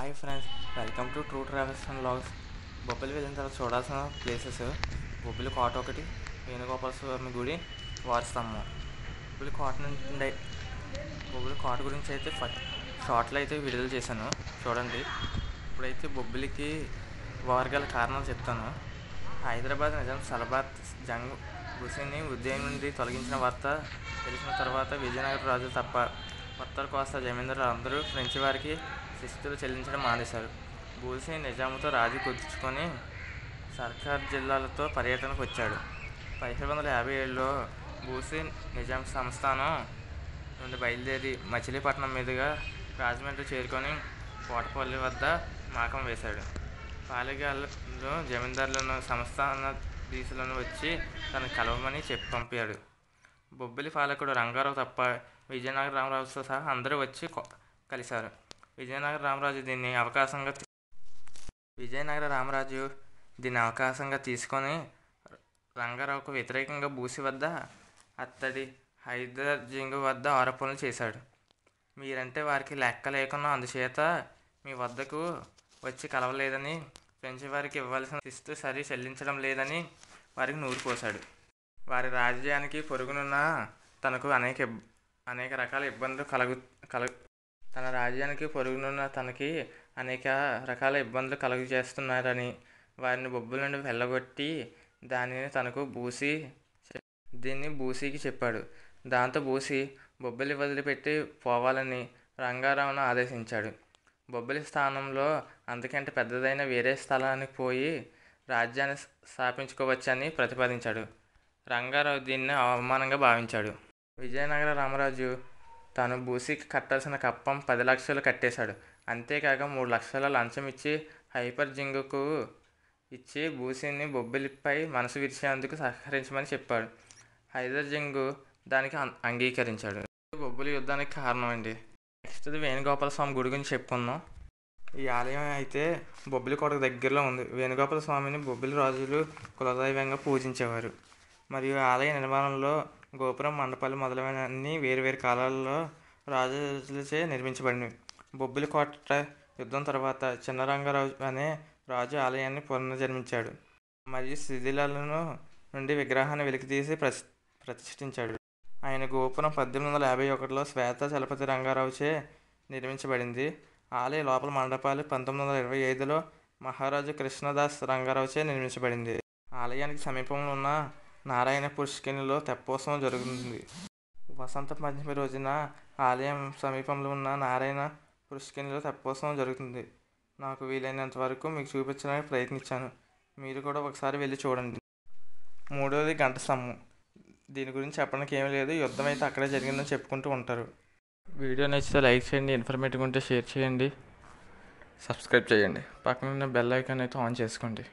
Hi friends, welcome to true travels and logs. Bobbili వెళ్ళిన తర్వాత చూడాల్సిన ప్లేసెస్: బొబ్బిలి కోట ఒకటి, వేణుగోపాల స్వామి గుడి, వారి స్తంభం. బొబ్బిలి కోట నుండి బొబ్బిలి కోట గురించి అయితే షార్ట్లో అయితే విడుదల చేశాను, చూడండి. ఇప్పుడైతే బొబ్బిలికి వారు గల కారణాలు చెప్తాను. హైదరాబాద్ నిజాం సలబాత్ జంగ్ బుసిని ఉద్యమం నుండి తొలగించిన వార్త తెలిసిన తర్వాత విజయనగర రాజులు తప్ప ఉత్తర కోస్తా జమీందారులు అందరూ ఫ్రెంచి వారికి శిస్తులు చెల్లించడం మానేశారు. బూసి నిజాంతో రాజీ కుదుర్చుకొని సర్కార్ జిల్లాలతో పర్యటనకు వచ్చాడు. 1757లో బూసి నిజాం సంస్థానం నుండి బయలుదేరి మచిలీపట్నం మీదుగా రాజమండ్రి చేరుకొని కోటపల్లి వద్ద మాకం వేశాడు. పాలెగాళ్ళు జమీందారులను సంస్థానాధీశులను వచ్చి తనను కలవమని చెప్పి పంపాడు. బొబ్బిలి పాలకుడు రంగారావు తప్ప విజయనగర రామరాజుతో సహా అందరూ వచ్చి కలిశారు. విజయనగర రామరాజు దీన్ని అవకాశంగా తీసుకొని రంగారావుకు వ్యతిరేకంగా బూసి వద్ద అత్తడి హైదర్ జింగు వద్ద ఆరోపణలు చేశాడు. మీరంటే వారికి లెక్క లేకున్నా అందుచేత మీ వద్దకు వచ్చి కలవలేదని, ఫ్రెంచి వారికి ఇవ్వాల్సిన శిస్తు సరి చెల్లించడం లేదని వారికి నూరు పోశాడు. వారి రాజ్యానికి పొరుగునున్న తనకు అనేక రకాల ఇబ్బందులు కలుగజేస్తున్నారని వారిని బొబ్బిలి నుండి వెళ్ళగొట్టి దీన్ని బూసికి చెప్పాడు. దాంతో బూసి బొబ్బిలి వదిలిపెట్టి పోవాలని రంగారావును ఆదేశించాడు. బొబ్బిలి స్థానంలో అంతకంటే పెద్దదైన వేరే స్థలానికి పోయి రాజ్యాన్ని స్థాపించుకోవచ్చని ప్రతిపాదించాడు. రంగారావు దీన్ని అవమానంగా భావించాడు. విజయనగర రామరాజు తాను బూసికి కట్టాల్సిన కప్పం 10 లక్షలు కట్టేశాడు. అంతేకాక 3 లక్షల లంచం ఇచ్చి హైపర్ జింగుకు ఇచ్చి బూసిని బొబ్బిలిపై మనసు విరిచేందుకు సహకరించమని చెప్పాడు. హైదర్ జింగు దానికి అంగీకరించాడు. బొబ్బిలి యుద్ధానికి కారణం అండి. నెక్స్ట్ వేణుగోపాల స్వామి గుడి గురించి చెప్పుకుందాం. ఈ ఆలయం అయితే బొబ్బిలి కోటకు దగ్గరలో ఉంది. వేణుగోపాల స్వామిని బొబ్బిలి రాజులు కులదైవంగా పూజించేవారు. మరియు ఆలయ నిర్మాణంలో గోపురం, మండపాలు మొదలైన అన్ని వేరువేరు కాలాల్లో రాజులచే నిర్మించబడినవి. బొబ్బిలి కోట యుద్ధం తర్వాత చిన్నరంగారావు అనే రాజు ఆలయాన్ని పునర్నిర్మించాడు మరియు శిథిలాలను నుండి విగ్రహాన్ని వెలికితీసి ప్రతిష్ఠించాడు. ఆయన గోపురం 1851లో శ్వేత చలపతి రంగారావుచే నిర్మించబడింది. ఆలయ లోపల మండపాలు 1925లో మహారాజు కృష్ణదాస్ రంగారావుచే నిర్మించబడింది. ఆలయానికి సమీపంలో ఉన్న నారాయణ పుష్కరిణిలో తెప్పోత్సవం జరుగుతుంది. వసంత పంచమి రోజున ఆలయం సమీపంలో ఉన్న నారాయణ పుష్కరిణిలో తెప్పోత్సవం జరుగుతుంది. నాకు వీలైనంత వరకు మీకు చూపించడానికి ప్రయత్నించాను. మీరు కూడా ఒకసారి వెళ్ళి చూడండి. మూడవది గంట స్తంభం. దీని గురించి చెప్పడానికి ఏమీ లేదు. యుద్ధం అయితే అక్కడే జరిగిందని చెప్పుకుంటూ ఉంటారు. వీడియో నచ్చితే లైక్ చేయండి, ఇన్ఫర్మేటివ్గా ఉంటే షేర్ చేయండి, సబ్స్క్రైబ్ చేయండి, పక్కన ఉన్న బెల్ ఐకాన్ అయితే ఆన్ చేసుకోండి.